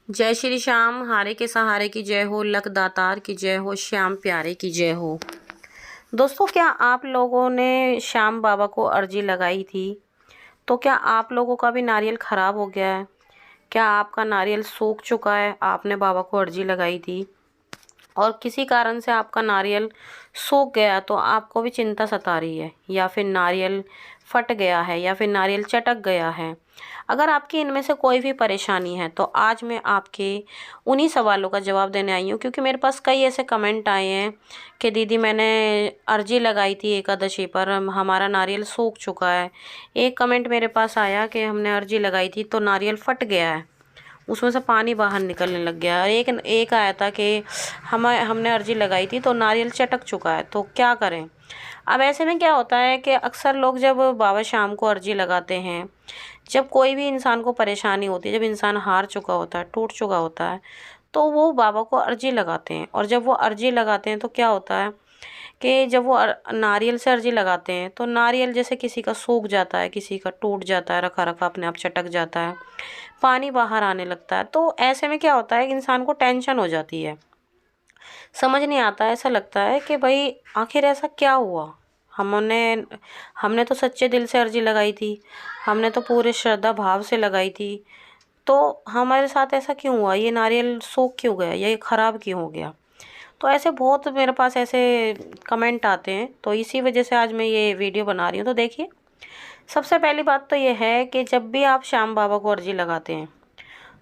जय श्री श्याम, हारे के सहारे की जय हो, लक दातार की जय हो, श्याम प्यारे की जय हो। दोस्तों, क्या आप लोगों ने श्याम बाबा को अर्जी लगाई थी? तो क्या आप लोगों का भी नारियल ख़राब हो गया है? क्या आपका नारियल सूख चुका है? आपने बाबा को अर्जी लगाई थी और किसी कारण से आपका नारियल सूख गया तो आपको भी चिंता सता रही है, या फिर नारियल फट गया है, या फिर नारियल चटक गया है। अगर आपकी इनमें से कोई भी परेशानी है तो आज मैं आपके उन्हीं सवालों का जवाब देने आई हूँ, क्योंकि मेरे पास कई ऐसे कमेंट आए हैं कि दीदी मैंने अर्जी लगाई थी एकादशी पर, हमारा नारियल सूख चुका है। एक कमेंट मेरे पास आया कि हमने अर्जी लगाई थी तो नारियल फट गया है, उसमें से पानी बाहर निकलने लग गया। और एक एक आया था कि हमने अर्जी लगाई थी तो नारियल चटक चुका है, तो क्या करें। अब ऐसे में क्या होता है कि अक्सर लोग जब बाबा श्याम को अर्जी लगाते हैं, जब कोई भी इंसान को परेशानी होती है, जब इंसान हार चुका होता है, टूट चुका होता है, तो वो बाबा को अर्जी लगाते हैं। और जब वो अर्जी लगाते हैं तो क्या होता है कि जब वो नारियल से अर्जी लगाते हैं तो नारियल जैसे किसी का सूख जाता है, किसी का टूट जाता है, रखा रखा अपने आप चटक जाता है, पानी बाहर आने लगता है। तो ऐसे में क्या होता है कि इंसान को टेंशन हो जाती है, समझ नहीं आता है, ऐसा लगता है कि भाई आखिर ऐसा क्या हुआ। हमने हमने तो सच्चे दिल से अर्जी लगाई थी, हमने तो पूरे श्रद्धा भाव से लगाई थी, तो हमारे साथ ऐसा क्यों हुआ, ये नारियल सूख क्यों गया, ये ख़राब क्यों हो गया। तो ऐसे बहुत मेरे पास ऐसे कमेंट आते हैं, तो इसी वजह से आज मैं ये वीडियो बना रही हूँ। तो देखिए, सबसे पहली बात तो ये है कि जब भी आप श्याम बाबा को अर्जी लगाते हैं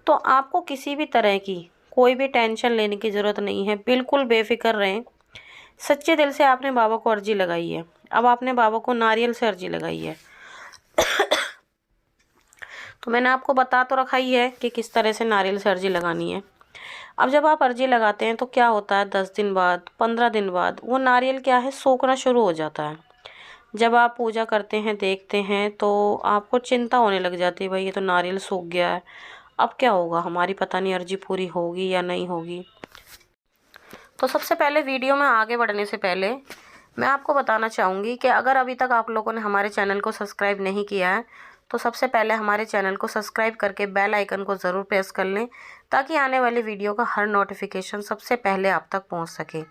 तो आपको किसी भी तरह की कोई भी टेंशन लेने की ज़रूरत नहीं है, बिल्कुल बेफिक्र रहें। सच्चे दिल से आपने बाबा को अर्जी लगाई है, अब आपने बाबा को नारियल से अर्जी लगाई है तो मैंने आपको बता तो रखा ही है कि किस तरह से नारियल से अर्जी लगानी है। अब जब आप अर्जी लगाते हैं तो क्या होता है, 10 दिन बाद, 15 दिन बाद वो नारियल क्या है, सूखना शुरू हो जाता है। जब आप पूजा करते हैं, देखते हैं, तो आपको चिंता होने लग जाती है, भाई ये तो नारियल सूख गया है, अब क्या होगा, हमारी पता नहीं अर्जी पूरी होगी या नहीं होगी। तो सबसे पहले वीडियो में आगे बढ़ने से पहले मैं आपको बताना चाहूँगी कि अगर अभी तक आप लोगों ने हमारे चैनल को सब्सक्राइब नहीं किया है तो सबसे पहले हमारे चैनल को सब्सक्राइब करके बेल आइकन को ज़रूर प्रेस कर लें, ताकि आने वाली वीडियो का हर नोटिफिकेशन सबसे पहले आप तक पहुंच सके।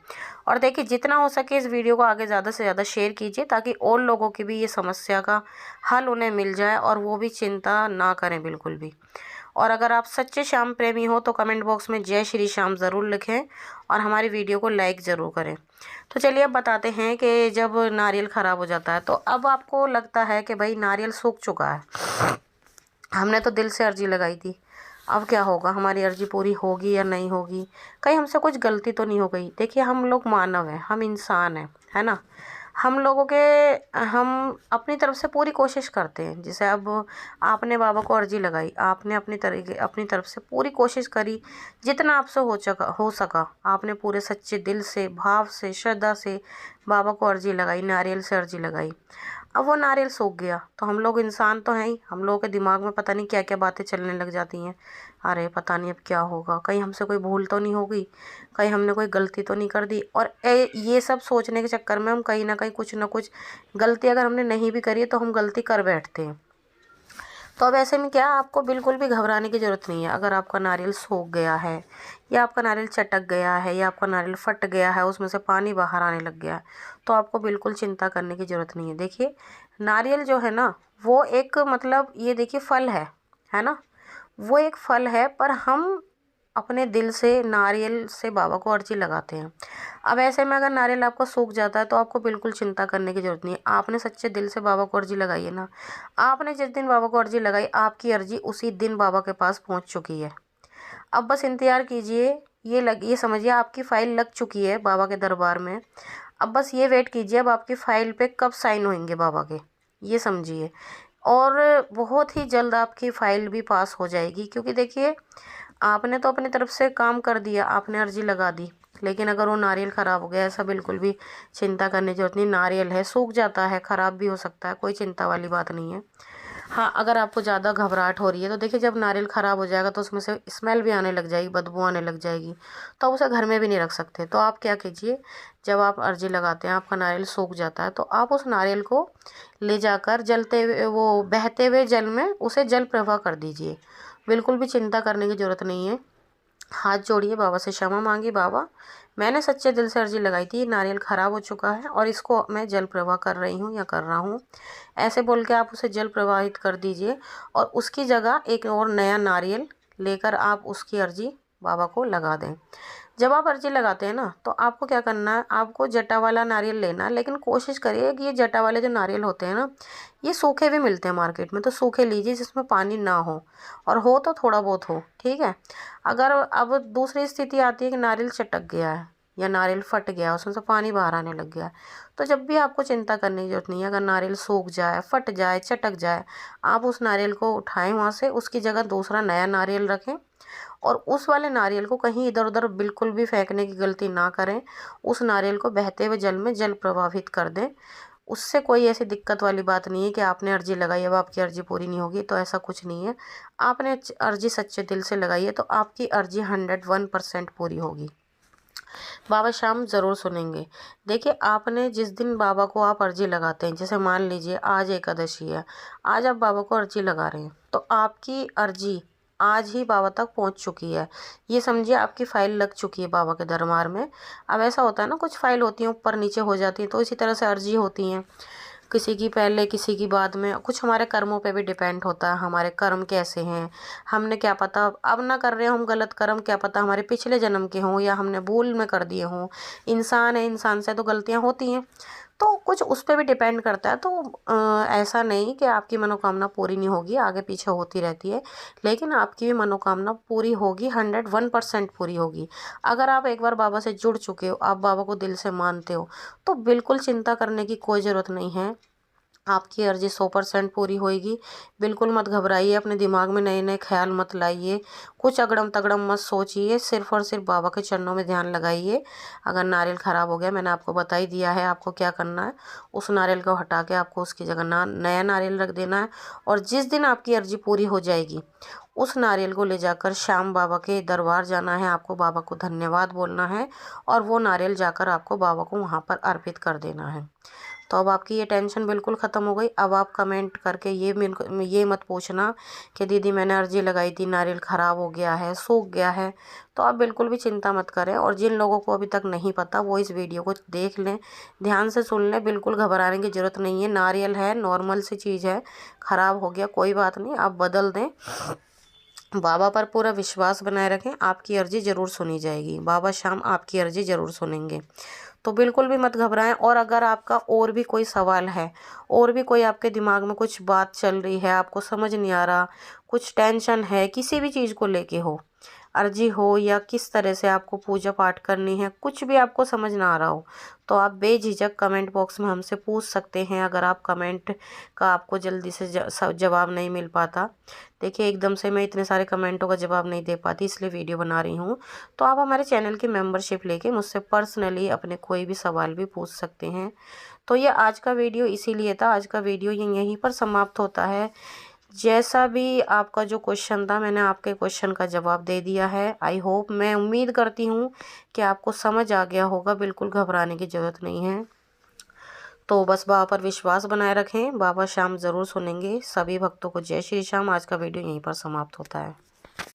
और देखिए, जितना हो सके इस वीडियो को आगे ज़्यादा से ज़्यादा शेयर कीजिए, ताकि और लोगों की भी ये समस्या का हल उन्हें मिल जाए और वो भी चिंता ना करें बिल्कुल भी। और अगर आप सच्चे श्याम प्रेमी हो तो कमेंट बॉक्स में जय श्री श्याम ज़रूर लिखें और हमारी वीडियो को लाइक ज़रूर करें। तो चलिए अब बताते हैं कि जब नारियल ख़राब हो जाता है तो अब आपको लगता है कि भाई नारियल सूख चुका है, हमने तो दिल से अर्जी लगाई थी, अब क्या होगा, हमारी अर्जी पूरी होगी या नहीं होगी, कहीं हमसे कुछ गलती तो नहीं हो गई। देखिए, हम लोग मानव हैं, हम इंसान हैं, है ना। हम लोगों के हम अपनी तरफ से पूरी कोशिश करते हैं। जैसे अब आपने बाबा को अर्जी लगाई, आपने अपनी तरफ से पूरी कोशिश करी, जितना आपसे हो सका आपने पूरे सच्चे दिल से, भाव से, श्रद्धा से बाबा को अर्जी लगाई, नारियल से अर्जी लगाई। अब वो नारियल सूख गया तो हम लोग इंसान तो हैं ही, हम लोगों के दिमाग में पता नहीं क्या क्या बातें चलने लग जाती हैं। अरे पता नहीं अब क्या होगा, कहीं हमसे कोई भूल तो नहीं होगी, कहीं हमने कोई गलती तो नहीं कर दी। और ये सब सोचने के चक्कर में हम कहीं ना कुछ गलती अगर हमने नहीं भी करी है तो हम गलती कर बैठते हैं। तो अब ऐसे में क्या, आपको बिल्कुल भी घबराने की ज़रूरत नहीं है। अगर आपका नारियल सूख गया है, या आपका नारियल चटक गया है, या आपका नारियल फट गया है, उसमें से पानी बाहर आने लग गया है, तो आपको बिल्कुल चिंता करने की ज़रूरत नहीं है। देखिए, नारियल जो है ना, वो एक मतलब ये देखिए फल है ना, वो एक फल है, पर हम अपने दिल से नारियल से बाबा को अर्जी लगाते हैं। अब ऐसे में अगर नारियल आपका सूख जाता है तो आपको बिल्कुल चिंता करने की ज़रूरत नहीं है। आपने सच्चे दिल से बाबा को अर्जी लगाई है ना, आपने जिस दिन बाबा को अर्जी लगाई, आपकी अर्जी उसी दिन बाबा के पास पहुंच चुकी है। अब बस इंतज़ार कीजिए, ये समझिए आपकी फ़ाइल लग चुकी है बाबा के दरबार में। अब बस ये वेट कीजिए, अब आपकी फ़ाइल पे कब साइन होंगे बाबा के, ये समझिए। और बहुत ही जल्द आपकी फ़ाइल भी पास हो जाएगी, क्योंकि देखिए, आपने तो अपनी तरफ से काम कर दिया, आपने अर्जी लगा दी, लेकिन अगर वो नारियल ख़राब हो गया, ऐसा बिल्कुल भी चिंता करने की ज़रूरत नहीं। नारियल है, सूख जाता है, ख़राब भी हो सकता है, कोई चिंता वाली बात नहीं है। हाँ, अगर आपको ज़्यादा घबराहट हो रही है तो देखिए, जब नारियल ख़राब हो जाएगा तो उसमें से स्मेल भी आने लग जाएगी, बदबू आने लग जाएगी, तो आप उसे घर में भी नहीं रख सकते। तो आप क्या कीजिए, जब आप अर्जी लगाते हैं, आपका नारियल सूख जाता है, तो आप उस नारियल को ले जाकर जलते हुए, वो बहते हुए जल में उसे जल प्रवाह कर दीजिए। बिल्कुल भी चिंता करने की ज़रूरत नहीं है। हाथ जोड़िए, बाबा से क्षमा मांगिए, बाबा मैंने सच्चे दिल से अर्जी लगाई थी, नारियल ख़राब हो चुका है और इसको मैं जल प्रवाह कर रही हूँ या कर रहा हूँ। ऐसे बोल के आप उसे जल प्रवाहित कर दीजिए और उसकी जगह एक और नया नारियल लेकर आप उसकी अर्जी बाबा को लगा दें। जब आप अर्जी लगाते हैं ना, तो आपको क्या करना है, आपको जटा वाला नारियल लेना है, लेकिन कोशिश करिए कि ये जटा वाले जो नारियल होते हैं ना, ये सूखे भी मिलते हैं मार्केट में, तो सूखे लीजिए जिसमें पानी ना हो, और हो तो थोड़ा बहुत हो, ठीक है। अगर अब दूसरी स्थिति आती है कि नारियल चटक गया है या नारियल फट गया, उसमें से पानी बाहर आने लग गया है, तो जब भी आपको चिंता करने की जरूरत नहीं है। अगर नारियल सूख जाए, फट जाए, चटक जाए, आप उस नारियल को उठाएं वहाँ से, उसकी जगह दूसरा नया नारियल रखें और उस वाले नारियल को कहीं इधर उधर बिल्कुल भी फेंकने की गलती ना करें। उस नारियल को बहते हुए जल में जल प्रवाहित कर दें। उससे कोई ऐसी दिक्कत वाली बात नहीं है कि आपने अर्जी लगाई अब आपकी अर्जी पूरी नहीं होगी, तो ऐसा कुछ नहीं है। आपने अर्जी सच्चे दिल से लगाई है तो आपकी अर्जी 101% पूरी होगी। बाबा शाम ज़रूर सुनेंगे। देखिए, आपने जिस दिन बाबा को आप अर्जी लगाते हैं, जैसे मान लीजिए आज एकादशी है, आज आप बाबा को अर्जी लगा रहे हैं, तो आपकी अर्जी आज ही बाबा तक पहुंच चुकी है। ये समझिए आपकी फ़ाइल लग चुकी है बाबा के दरबार में। अब ऐसा होता है ना, कुछ फ़ाइल होती हैं ऊपर नीचे हो जाती हैं, तो इसी तरह से अर्जी होती हैं, किसी की पहले किसी की बाद में। कुछ हमारे कर्मों पे भी डिपेंड होता है, हमारे कर्म कैसे हैं। हमने क्या पता अब ना कर रहे हो हम गलत कर्म, क्या पता हमारे पिछले जन्म के हों या हमने भूल में कर दिए हों। इंसान है, इंसान से तो गलतियां होती हैं, तो कुछ उस पर भी डिपेंड करता है। तो ऐसा नहीं कि आपकी मनोकामना पूरी नहीं होगी, आगे पीछे होती रहती है, लेकिन आपकी भी मनोकामना पूरी होगी, 101% पूरी होगी। अगर आप एक बार बाबा से जुड़ चुके हो, आप बाबा को दिल से मानते हो, तो बिल्कुल चिंता करने की कोई ज़रूरत नहीं है। आपकी अर्जी 100% पूरी होएगी। बिल्कुल मत घबराइए, अपने दिमाग में नए नए ख्याल मत लाइए, कुछ अगड़म तगड़म मत सोचिए, सिर्फ और सिर्फ बाबा के चरणों में ध्यान लगाइए। अगर नारियल ख़राब हो गया, मैंने आपको बता ही दिया है आपको क्या करना है। उस नारियल को हटा के आपको उसकी जगह नया नारियल रख देना है, और जिस दिन आपकी अर्जी पूरी हो जाएगी, उस नारियल को ले जाकर श्याम बाबा के दरबार जाना है। आपको बाबा को धन्यवाद बोलना है और वो नारियल जाकर आपको बाबा को वहाँ पर अर्पित कर देना है। तो अब आपकी ये टेंशन बिल्कुल ख़त्म हो गई। अब आप कमेंट करके ये मत पूछना कि दीदी मैंने अर्जी लगाई थी, नारियल ख़राब हो गया है, सूख गया है। तो आप बिल्कुल भी चिंता मत करें, और जिन लोगों को अभी तक नहीं पता वो इस वीडियो को देख लें, ध्यान से सुन लें। बिल्कुल घबराने की ज़रूरत नहीं है, नारियल है, नॉर्मल सी चीज़ है, ख़राब हो गया कोई बात नहीं, आप बदल दें। बाबा पर पूरा विश्वास बनाए रखें, आपकी अर्जी ज़रूर सुनी जाएगी। बाबा शाम आपकी अर्जी ज़रूर सुनेंगे, तो बिल्कुल भी मत घबराएं। और अगर आपका और भी कोई सवाल है, और भी कोई आपके दिमाग में कुछ बात चल रही है, आपको समझ नहीं आ रहा, कुछ टेंशन है, किसी भी चीज़ को लेके हो, अर्जी हो या किस तरह से आपको पूजा पाठ करनी है, कुछ भी आपको समझ ना आ रहा हो, तो आप बेझिझक कमेंट बॉक्स में हमसे पूछ सकते हैं। अगर आप कमेंट का आपको जल्दी से जवाब नहीं मिल पाता, देखिए एकदम से मैं इतने सारे कमेंटों का जवाब नहीं दे पाती, इसलिए वीडियो बना रही हूँ। तो आप हमारे चैनल की मेंबरशिप लेके मुझसे पर्सनली अपने कोई भी सवाल भी पूछ सकते हैं। तो ये आज का वीडियो इसीलिए था, आज का वीडियो यहीं पर समाप्त होता है। जैसा भी आपका जो क्वेश्चन था, मैंने आपके क्वेश्चन का जवाब दे दिया है। आई होप, मैं उम्मीद करती हूँ कि आपको समझ आ गया होगा। बिल्कुल घबराने की ज़रूरत नहीं है। तो बस बाबा पर विश्वास बनाए रखें, बाबा शाम ज़रूर सुनेंगे। सभी भक्तों को जय श्री श्याम। आज का वीडियो यहीं पर समाप्त होता है।